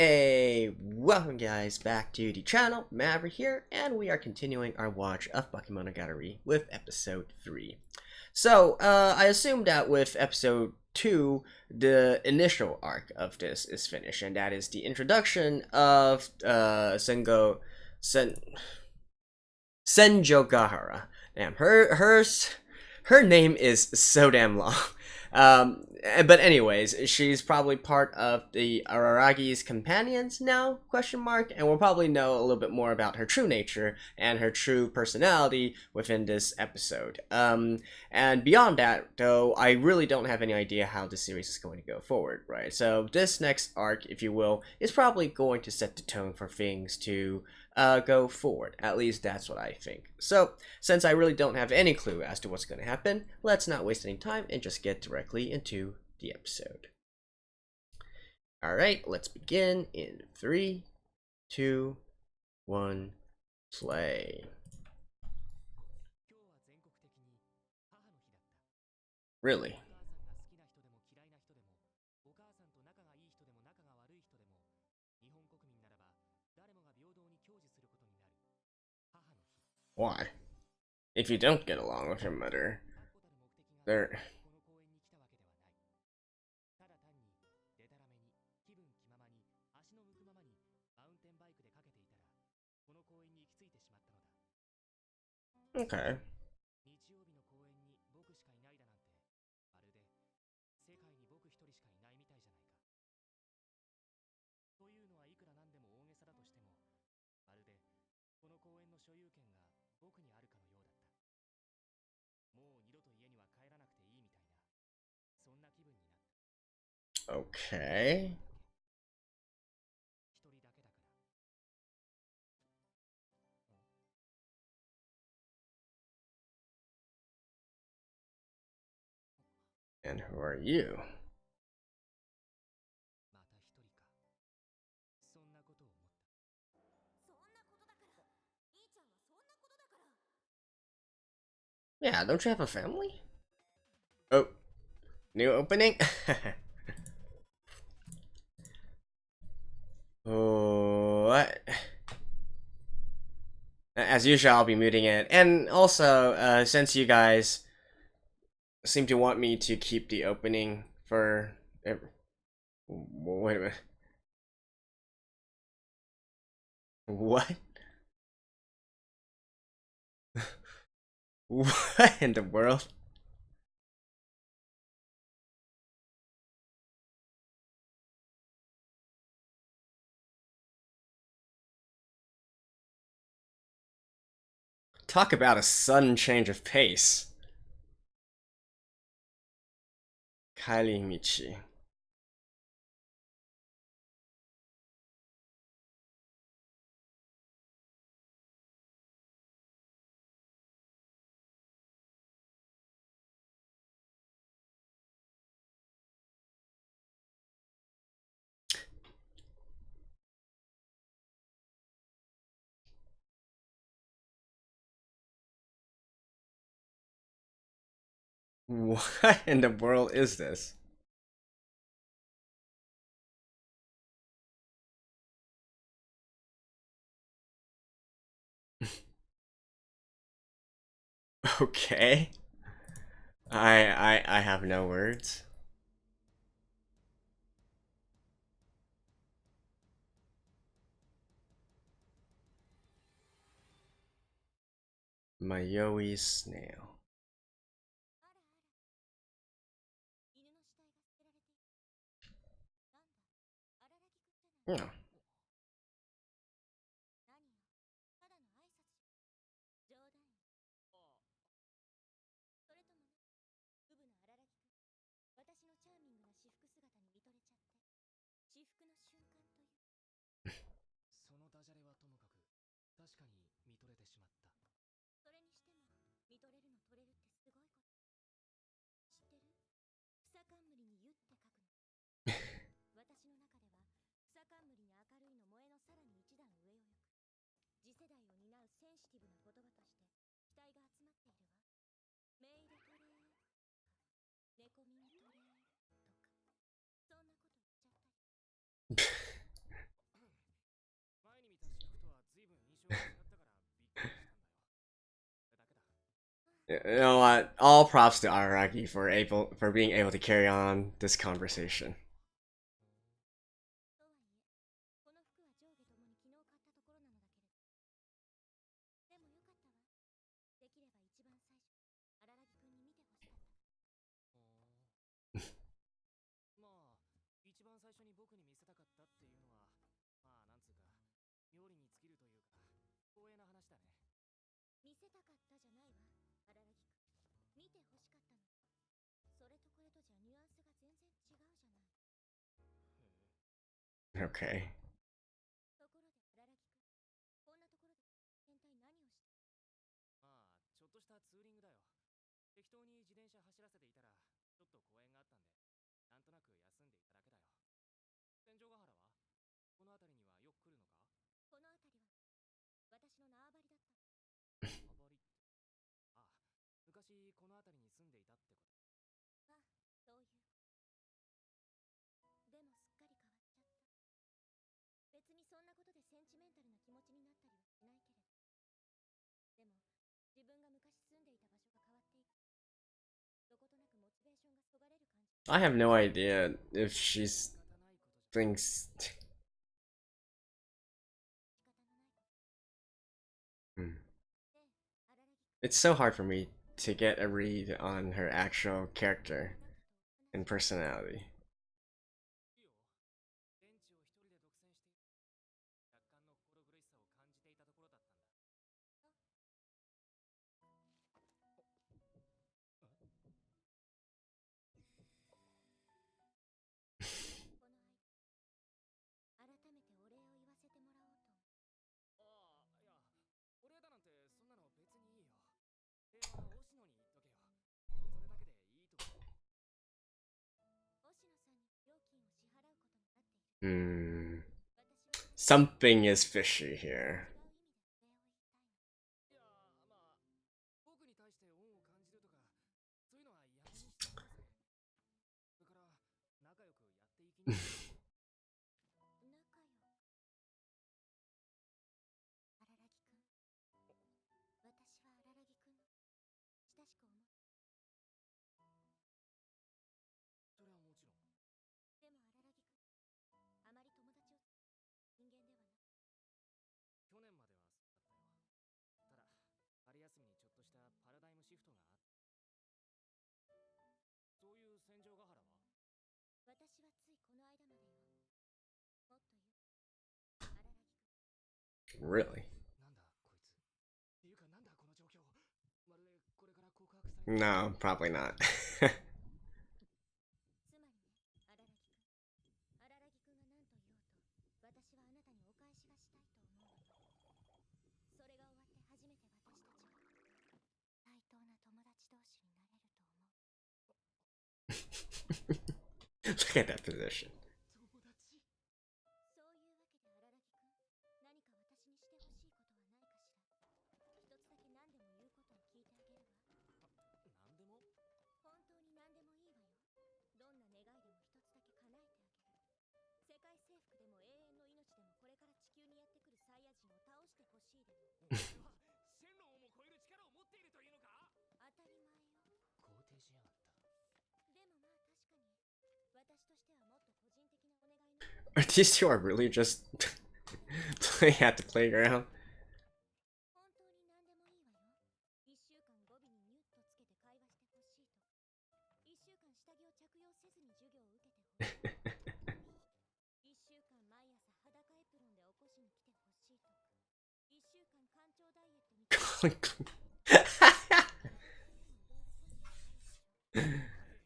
Hey, welcome guys back to the channel. Maverick here, and we are continuing our watch of Bakemonogatari with episode 3. So, I assume that with episode 2, the initial arc of this is finished, and that is the introduction of Senjo Gahara. Damn, her name is so damn long. But anyways, she's probably part of the Araragi's companions now, question mark, and we'll probably know a little bit more about her true nature and her true personality within this episode. And beyond that, though, I really don't have any idea how the series is going to go forward, right? So this next arc, if you will, is probably going to set the tone for things to go forward. At least that's what I think. So, since I really don't have any clue as to what's going to happen, let's not waste any time and just get directly into the episode. Alright, let's begin in 3, 2, 1, play. Really? Why? If you don't get along with your mother, they're... Okay. Okay. And who are you? Yeah, don't you have a family? Oh, new opening? Oh, what? As usual, I'll be muting it. And also, since you guys seem to want me to keep the opening for... Wait a minute. What? What in the world? Talk about a sudden change of pace. Kylie Michi. What in the world is this? Okay. I have no words. Mayoi snail. Yeah. You know what? All props to Araki for being able to carry on this conversation. Okay. I have no idea if she's thinks. Hmm. It's so hard for me to get a read on her actual character and personality. Hmm. Something is fishy here. Really? No, probably not. Look at that position. These two are really just playing at the playground.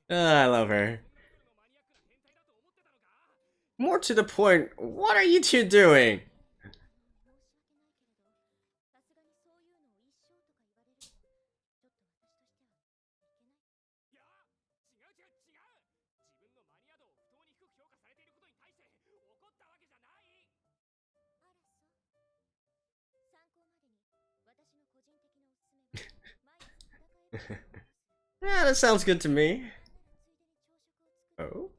I love her. More to the point, what are you two doing? Yeah, that sounds good to me. Oh?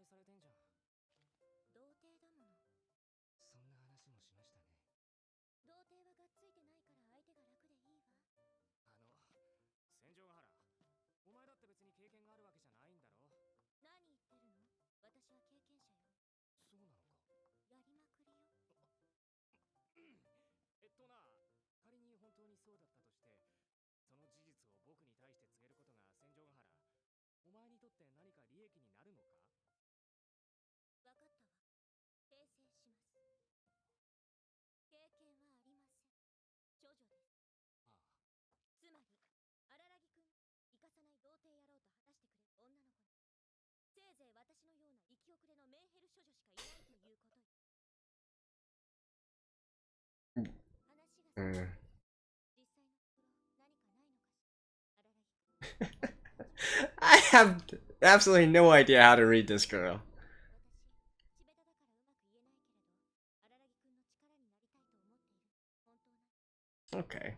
されてんじゃん。童貞だもの。そんな話もしましたね。童貞はがっついてないから相手が楽でいいわ。戦場ヶ原、お前だって別に経験があるわけじゃないんだろ。何言ってるの？私は経験者よ。そうなのか。やりまくりよ。仮に本当にそうだったとして、その事実を僕に対して告げることが戦場ヶ原、お前にとって何か利益になるのか？わかったわ。訂正します。経験はありません。処女です。ああ。つまり、荒木くん、生かさない童貞野郎と果たしてくれる女の子に、せいぜい私のような生き遅れのメンヘル処女しかいないということよ。話がそう。実際のところ何かないのかしら、荒木くん。I have absolutely no idea how to read this girl. 私、チベタだからうまく言えないけれど、荒木くんの力になりたいと思っている。本当な。Okay.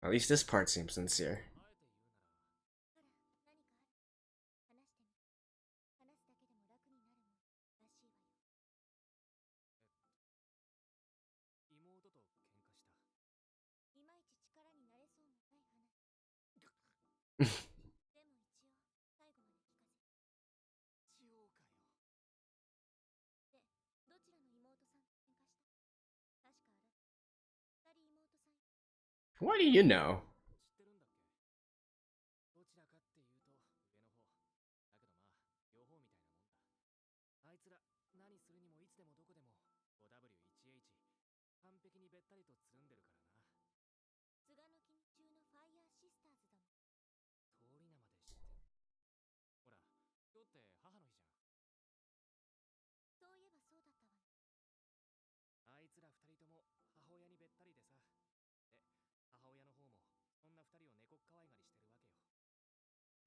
At least this part seems sincere. あえて言うなら、ほら、何かある？話してみて。話すだけでも楽になるもんらしいわよ。妹と喧嘩した。いまいち力になれそうもない話。でも一応、最後まで聞かせて。一応かよ。で、どちらの妹さんと喧嘩した？確か二人妹さん。What do you know? 知ってるんだっけ？どちらかっていうと上の方。だけどまあ、両方みたいなもんだ。あいつら、何するにもいつでもどこでも 5W1H 完璧にべったりとつるんでるからな。菅の金中のファイヤーシスターズだもん。通り名まで知ってる。ほら、今日って母の日じゃん。そういえばそうだったわね。あいつら二人とも母親にべったりでさ。で、母親の方もそんな二人を猫っかわいがりしてるわけよ。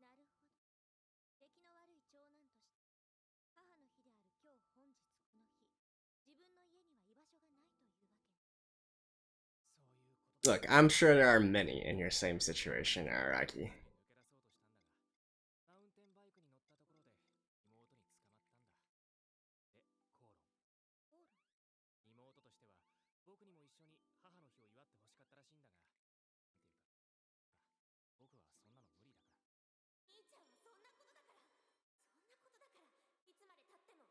なるほど。出来の悪い長男として、母の日である今日本日この日、自分の家には居場所がないというわけね。そういうこと。 Look, I'm sure there are many in your same situation, Araki. 抜け出そうとしたんだが、マウンテンバイクに乗ったところで妹に捕まったんだ。で、口論。口論？妹としては僕にも一緒に母の日を祝ってほしかったらしいんだが、なんていうか、僕はそんなの無理だから。兄ちゃんはそんなことだから、そんなことだから、いつまで経っても。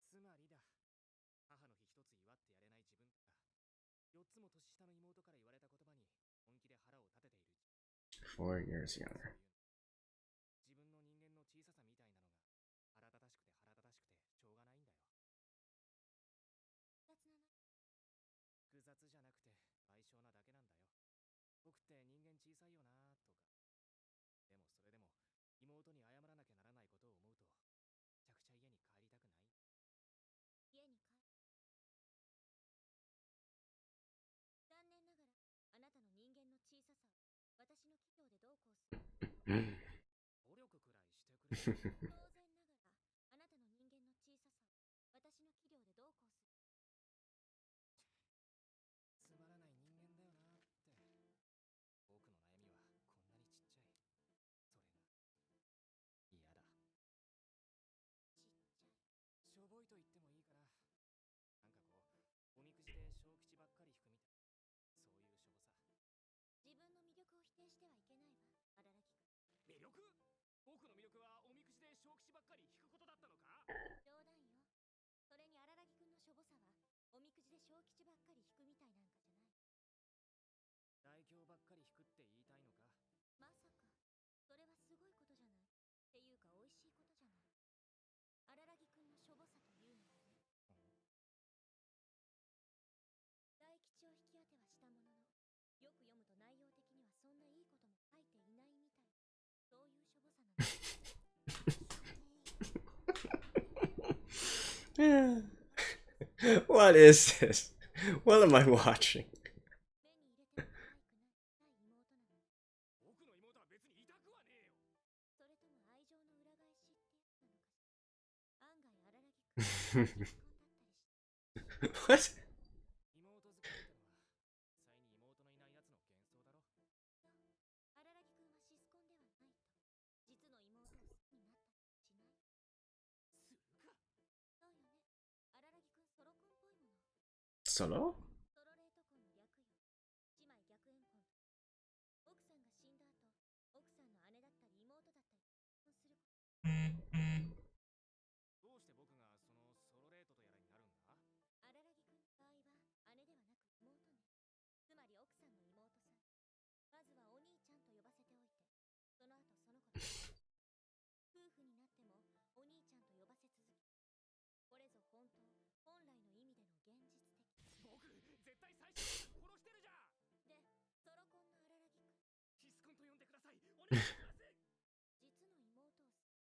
つまりだ、母の日一つ祝ってやれない自分とか、4つも年下の妹から言われた言葉に本気で腹を立てている。 4 years younger. 自分の人間の小ささみたいなのが腹立たしくて腹立たしくてしょうがないんだよ。複雑なな。複雑じゃなくて賠償なだけなんだよ。僕って人間小さいよなとか。でもそれでも妹に謝らなきゃならないことを思うと、めちゃくちゃ家に帰りたくない。家に帰る。残念ながら、あなたの人間の小ささを私の企業でどうこうする。努力くらいしてくれ。当然ながら、あなたの人間の小ささを私の企業でどうこうする。つまらない人間だよなって。僕の悩みはこんなにちっちゃい。それが嫌だ。ちっちゃい。しょぼいと言ってもいいから、なんかこうおみくじで小吉ばっかり引くみたい。そういうしょぼさ。自分の魅力を否定してはいけないわ、荒木くん。魅力？僕の魅力はおみくじで小吉ばっかり引くことだったのか？冗談よ。それに荒木くんのしょぼさは、おみくじで小吉ばっかり引くみたいなんかじゃない。大凶ばっかり引くって言いたいのか？まさか、それはすごいことじゃない。っていうか美味しいことじゃない。荒木くんのしょぼさというのはね。大吉を引き当てはしたものの、よく読むと内容的にはそんないいことも書いていないみたい。そういうしょぼさなの。What is this? What am I watching? 目に入れても可愛くない対妹なの。僕の妹は別に痛くはねえよ。それとも愛情の裏返しってやつなのかしら。案外荒木くん結婚だったりして。What? 妹好きってのは実際に妹のいないやつの幻想だろ。荒木くんはシスコンではないソロソロレート婚の略よ。姉妹逆縁婚と。奥さんが死んだ後、奥さんの姉だったり妹だったり結婚すること。どうして僕がそのソロレートとやらになるんだ？荒木くんの場合は姉ではなく妹ね。つまり奥さんの妹さん。まずはお兄ちゃんと呼ばせておいて、その後その子の夫婦になってもお兄ちゃんと呼ばせ続け。これぞ本来の意味での現実的。僕絶対最初から殺してるじゃん。で、ソロコンの荒木くん。キスコンと呼んでください。お願いします。実の妹をしないと。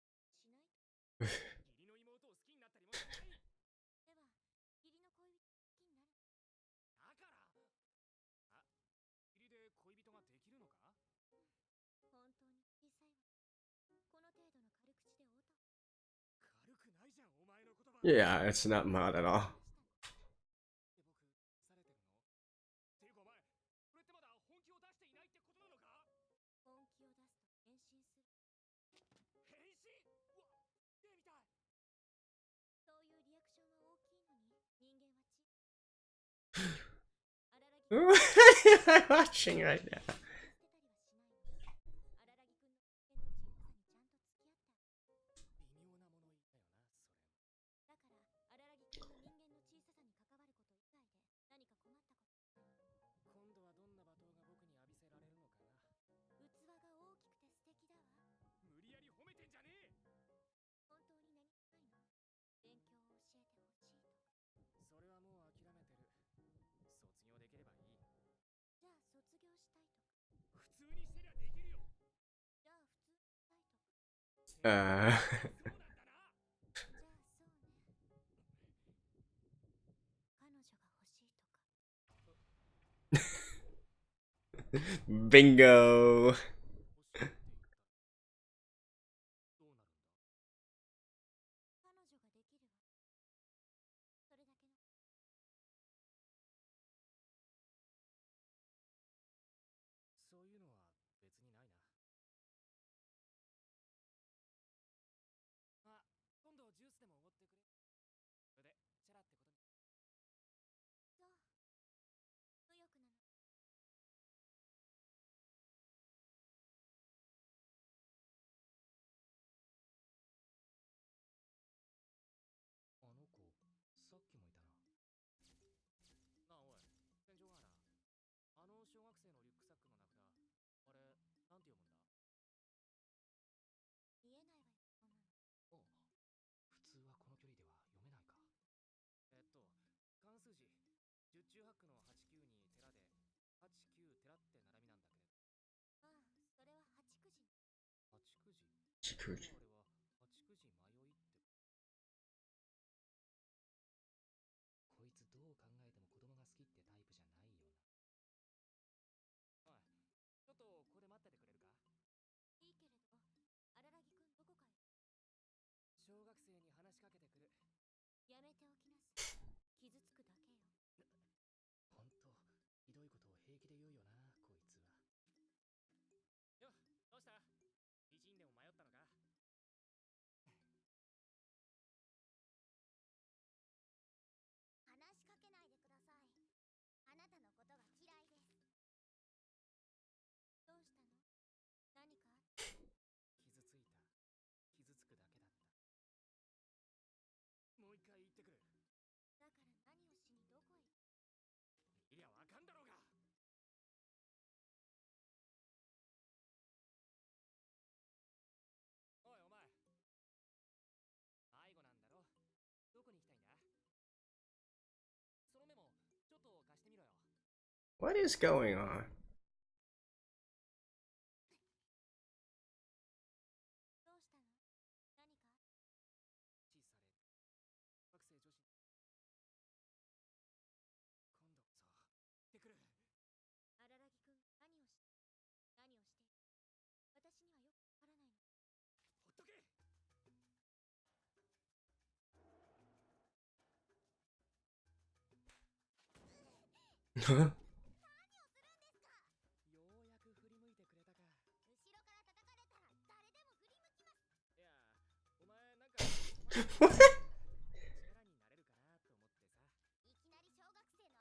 義理の妹を好きになったりもしない。では、義理の恋人好きになる。だから。あ、義理で恋人ができるのか？本当に小さいわ。この程度の軽口で応答。軽くないじゃん、お前の言葉。Yeah, it's not mad at all. で僕、されてるの？ていうかお前、それってまだ本気を出していないってことなのか？本気を出すと変身する。変身？うわ、絵みたい。そういうリアクションは大きいのに、人間はち。荒木 What am I watching right now? 捨てたりはしないの。荒木くんの人間の小ささにちゃんと付き合ってあげる。微妙な物言いだよな、それも。だから、荒木くんの人間の小ささに関わること以外で何か困ったこと。今度はどんな罵倒が僕に浴びせられるのかな。器が大きくて素敵だわ。無理やり褒めてんじゃねえ。本当に何もないの？勉強を教えてほしいとか。それはもう諦めてる。卒業できればいい。じゃあ卒業したいとか。普通にしてりゃできるよ。じゃあ普通したいとか。そうなんだな。じゃあそうね。彼女が欲しいとか。Bingo. 欲しいって言ったらどうなるんだ？彼女ができるわ。それだけの。そういうのは別にないな。あ、今度ジュースでもおごってくれ。それでチャラってことに。そう。無欲なの。あの子、さっきもいたな。なあおい、天井がな。あの小学生のリュックサックの名札、あれ、なんて読むんだ？見えないわよ、そんなの。お、普通はこの距離では読めないか。関数字、十中八九の89に寺で、89寺って並びなんだけれど。ああ、それは八九時。八九時？ちくり。あれは八九時迷いって。こいつどう考えても子供が好きってタイプじゃないよな。おい、ちょっとここで待っててくれるか？いいけれど、荒木くんどこかへ。小学生に話しかけてくる。やめておきなさい。傷つくだけよ。ほんと、ひどいことを平気で言うよな、こいつは。よ、どうした？道にでも迷ったのか？話しかけないでください。あなたのことが嫌いです。どうしたの？何かあった？傷ついた。傷つくだけだった。もう一回言ってくる。だから何をしにどこへ？いりゃわかんだろうが。おいお前、迷子なんだろ？どこに行きたいんだ？そのメモちょっと貸してみろよ。What is going on? どうしたの？何かあった？小され学生女子。今度こそ行ってくる。荒木くん何をしている？私にはよくわからないの。ほっとけ。ようやく振り向いてくれたか。後ろから叩かれたら誰でも振り向きます。いや、お前なんか力になれるかなと思ってさ。いきなり小学生の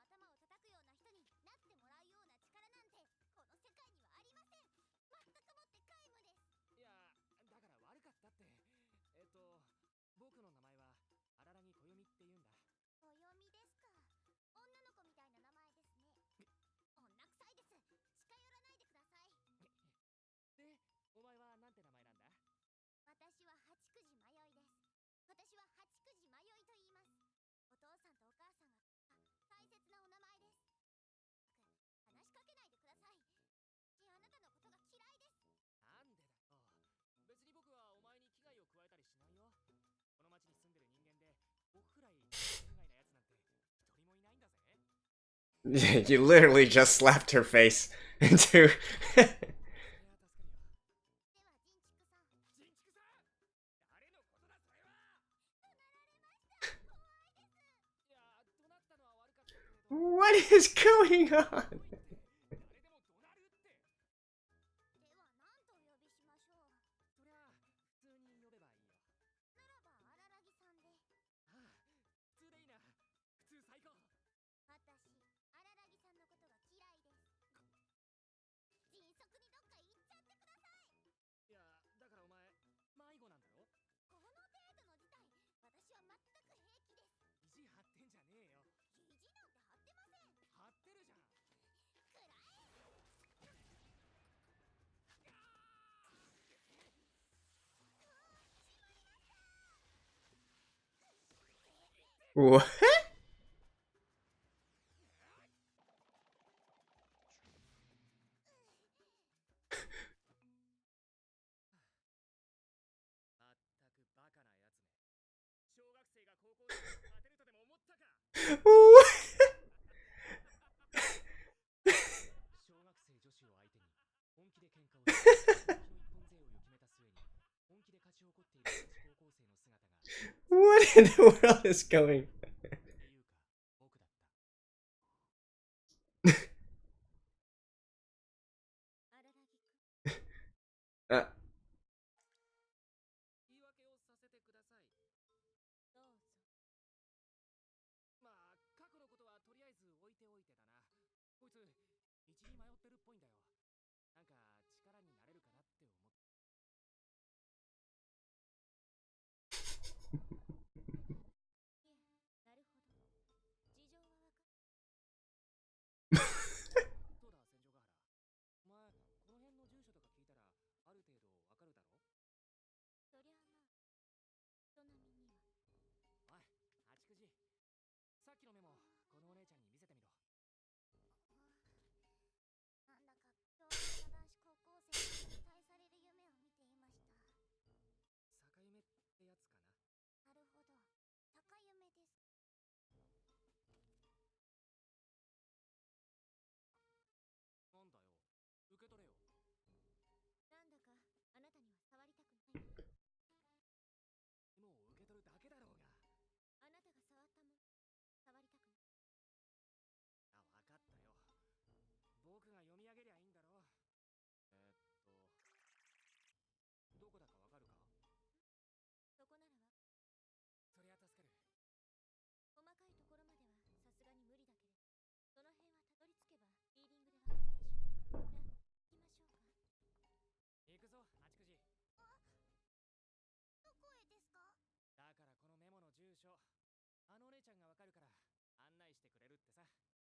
You literally just slapped her face into. そりゃ助かるよ。ジンチクさん。誰のことだそれは。 What is going on? What? ？What in the world is going? あ、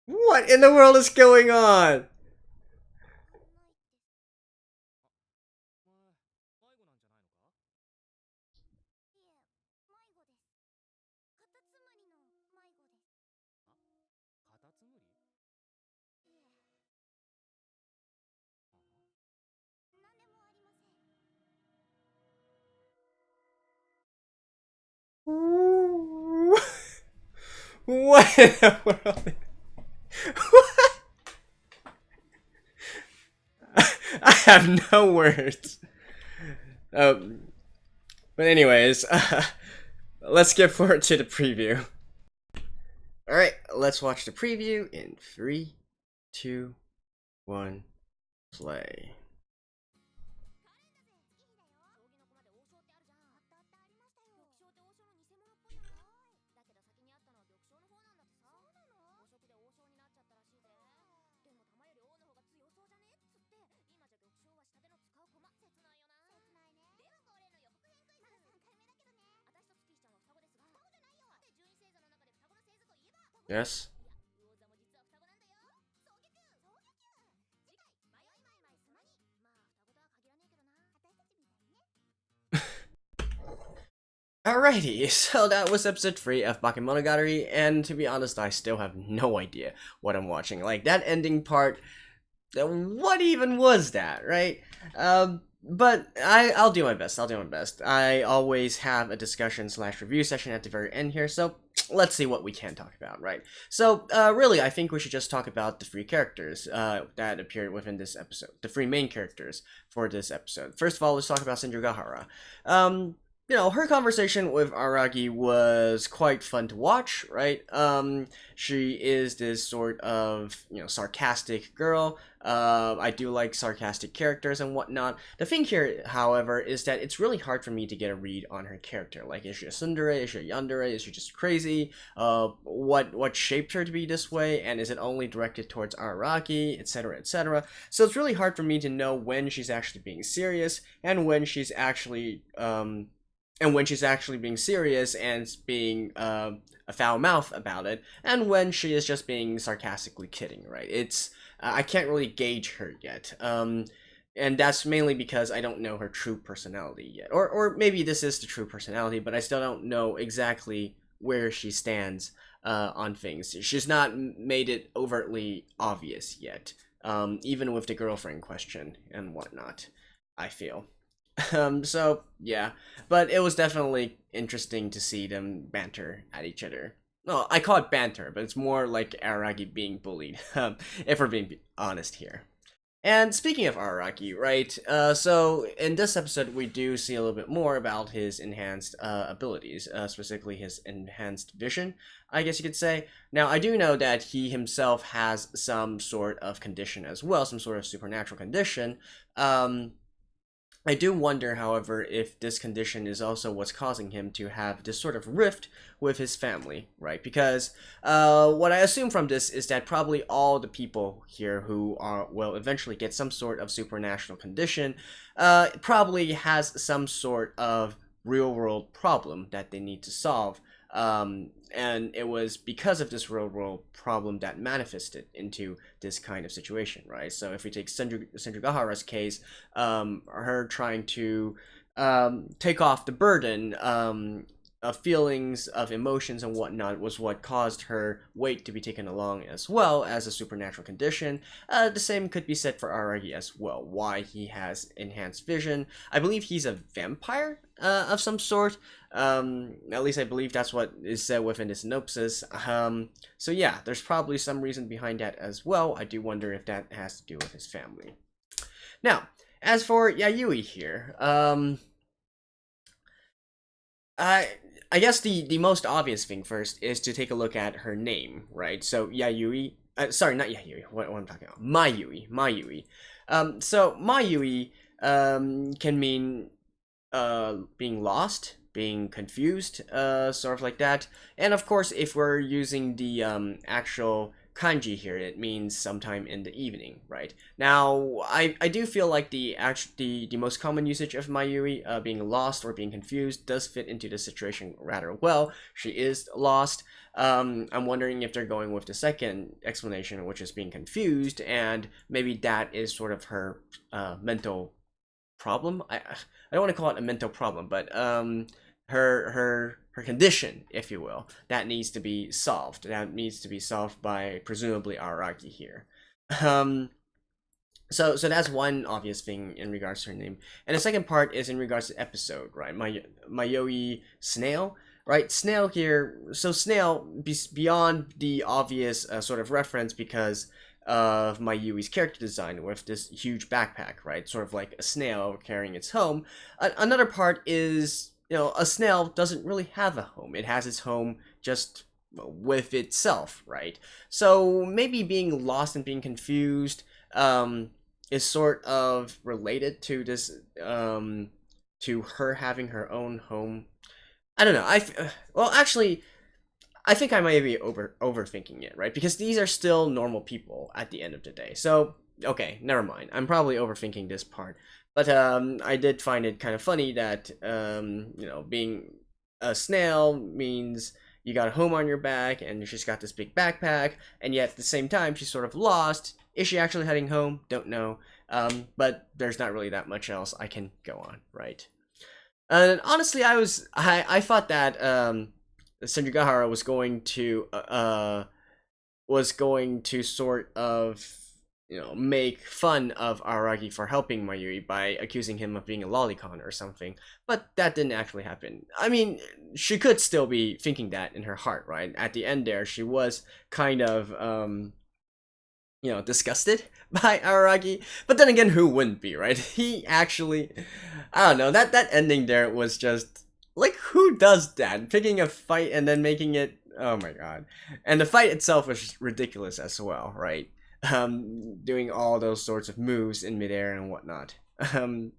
What in the world is going on? ？What in the world? What? I have no words. But anyways, let's get forward to the preview. All right, let's watch the preview in 3, 2, 1, play. ？Yes. Alrighty, so that was episode 3 of Bakemonogatari, and to be honest, I still have no idea what I'm watching. Like, that ending part, what even was that, right? But I'll do my best, I always have a discussion/review session at the very end here, so let's see what we can talk about, right? So, really, I think we should just talk about the three characters that appeared within this episode, the three main characters for this episode. First of all, let's talk about Senjugahara. Her conversation with Aragi was quite fun to watch, right? She is this sort of, sarcastic girl. I do like sarcastic characters and whatnot. The thing here, however, is that it's really hard for me to get a read on her character. Like, is she a tsundere? Is she a yandere? Is she just crazy? What shaped her to be this way? And is it only directed towards Araki, etc., etc.? So it's really hard for me to know when she's actually being serious and when she's actually being serious and being a foul mouth about it, and when she is just being sarcastically kidding, right? I can't really gauge her yet, and that's mainly because I don't know her true personality yet, or maybe this is the true personality, but I still don't know exactly where she stands on things. She's not made it overtly obvious yet, even with the girlfriend question and whatnot, I feel. So yeah, but it was definitely interesting to see them banter at each other. Well, I call it banter, but it's more like Araki being bullied, if we're being honest here. And speaking of Araki, right? So in this episode, we do see a little bit more about his enhanced abilities, specifically his enhanced vision, I guess you could say. Now, I do know that he himself has some sort of condition as well, some sort of supernatural condition. I do wonder, however, if this condition is also what's causing him to have this sort of rift with his family, right? Because what I assume from this is that probably all the people here who will eventually get some sort of supernatural condition probably has some sort of real-world problem that they need to solve. And it was because of this real world problem that manifested into this kind of situation, right? So if we take Senjugahara's case, her trying to take off the burden of feelings, of emotions, and whatnot was what caused her weight to be taken along as well as a supernatural condition. The same could be said for Aragi as well, why he has enhanced vision. I believe he's a vampire of some sort. At least I believe that's what is said within the synopsis. So yeah, there's probably some reason behind that as well. I do wonder if that has to do with his family. Now, as for Yayoi here, I guess the most obvious thing first is to take a look at her name, right? So Yayoi, sorry, not Yayoi. What am I talking about? Mayui. So Mayui can mean being lost, being confused, sort of like that. And of course, if we're using the actual kanji here, it means sometime in the evening, right? Now, I do feel like the most common usage of Mayuri, being lost or being confused, does fit into the situation rather well. She is lost. I'm wondering if they're going with the second explanation, which is being confused, and maybe that is sort of her mental problem. I don't want to call it a mental problem, but her condition, if you will, that needs to be solved. That needs to be solved by presumably Araki here. So that's one obvious thing in regards to her name, and the second part is in regards to episode, right? Mayoi Snail, right? Snail here. So Snail, beyond the obvious sort of reference because of Mayui's character design with this huge backpack, right? Sort of like a snail carrying its home. Another part is, a snail doesn't really have a home. It has its home just with itself, right? So maybe being lost and being confused is sort of related to this, to her having her own home. I don't know. Well, actually, I think I might be overthinking it, right? Because these are still normal people at the end of the day. So, okay, never mind. I'm probably overthinking this part. But I did find it kind of funny that being a snail means you got a home on your back and she's got this big backpack, and yet at the same time she's sort of lost. Is she actually heading home? Don't know. But there's not really that much else I can go on, right? And honestly, I thought that Senjugahara was going to sort of make fun of Araragi for helping Mayuri by accusing him of being a lolicon or something. But that didn't actually happen. I mean, she could still be thinking that in her heart, right? At the end there, she was kind of disgusted by Araragi. But then again, who wouldn't be, right? He actually, I don't know, that ending there was just like, who does that? Picking a fight and then making it, oh my god. And the fight itself was ridiculous as well, right? Doing all those sorts of moves in midair and whatnot.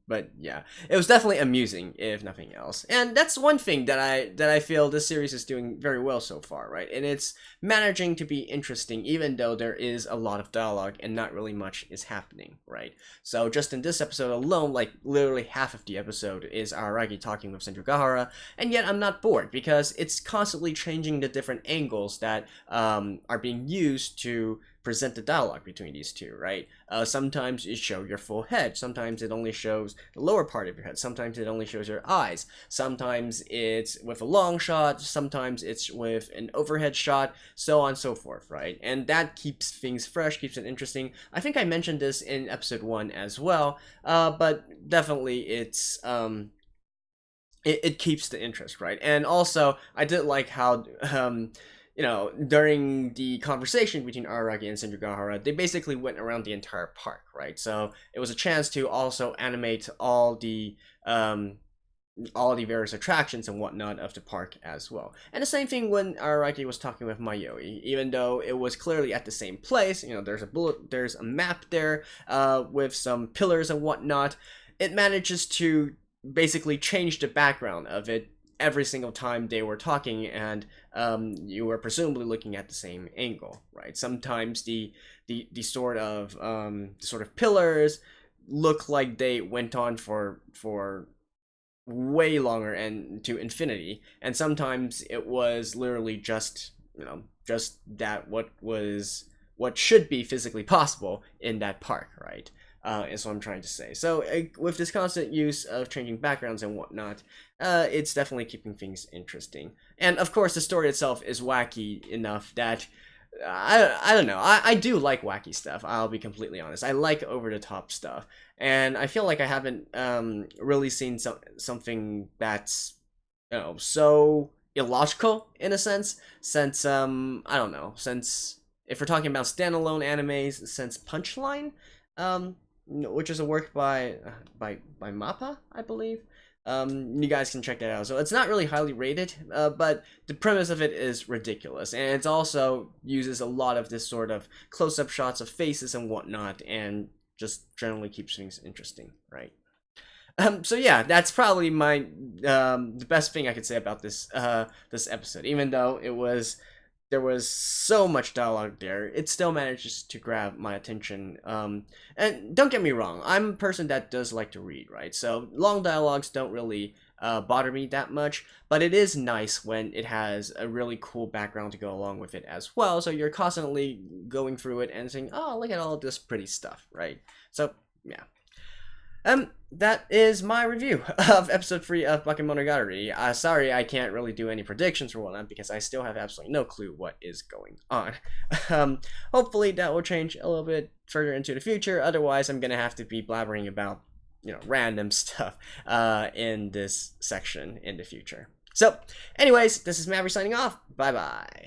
But yeah, it was definitely amusing, if nothing else. And that's one thing that I feel this series is doing very well so far, right? And it's managing to be interesting, even though there is a lot of dialogue and not really much is happening, right? So just in this episode alone, like literally half of the episode is Araragi talking with Senjugahara, and yet I'm not bored because it's constantly changing the different angles that are being used to present the dialogue between these two, right? Sometimes it shows your full head, sometimes it only shows the lower part of your head, sometimes it only shows your eyes, sometimes it's with a long shot, sometimes it's with an overhead shot, so on and so forth, right? And that keeps things fresh, keeps it interesting. I think I mentioned this in episode 1 as well, but definitely it's it keeps the interest, right? And also, I did like how during the conversation between Araragi and Senjugahara, they basically went around the entire park, right? So it was a chance to also animate all the various attractions and whatnot of the park as well. And the same thing when Araragi was talking with Mayoi, even though it was clearly at the same place. There's a map there with some pillars and whatnot. It manages to basically change the background of it every single time they were talking, and you were presumably looking at the same angle, right? Sometimes the sort of pillars look like they went on for way longer and to infinity, and sometimes it was literally just that what should be physically possible in that park, right? Is what I'm trying to say. So with this constant use of changing backgrounds and whatnot, it's definitely keeping things interesting. And of course, the story itself is wacky enough that I don't know. I do like wacky stuff. I'll be completely honest. I like over the top stuff, and I feel like I haven't really seen something that's so illogical in a sense since I don't know, since if we're talking about standalone animes, since Punchline, which is a work by Mappa, I believe. You guys can check that out. So it's not really highly rated, but the premise of it is ridiculous, and it also uses a lot of this sort of close-up shots of faces and whatnot, and just generally keeps things interesting, right? So yeah, that's probably my the best thing I could say about this episode. Even though there was so much dialogue there, it still manages to grab my attention. And don't get me wrong, I'm a person that does like to read, right? So long dialogues don't really bother me that much, but it is nice when it has a really cool background to go along with it as well. So you're constantly going through it and saying, "Oh, look at all this pretty stuff," right? So yeah. That is my review of episode 3 of Bakemonogatari. Sorry I can't really do any predictions or whatnot because I still have absolutely no clue what is going on. Hopefully that will change a little bit further into the future. Otherwise, I'm gonna have to be blabbering about, random stuff in this section in the future. So, anyways, this is Maverick signing off. Bye-bye.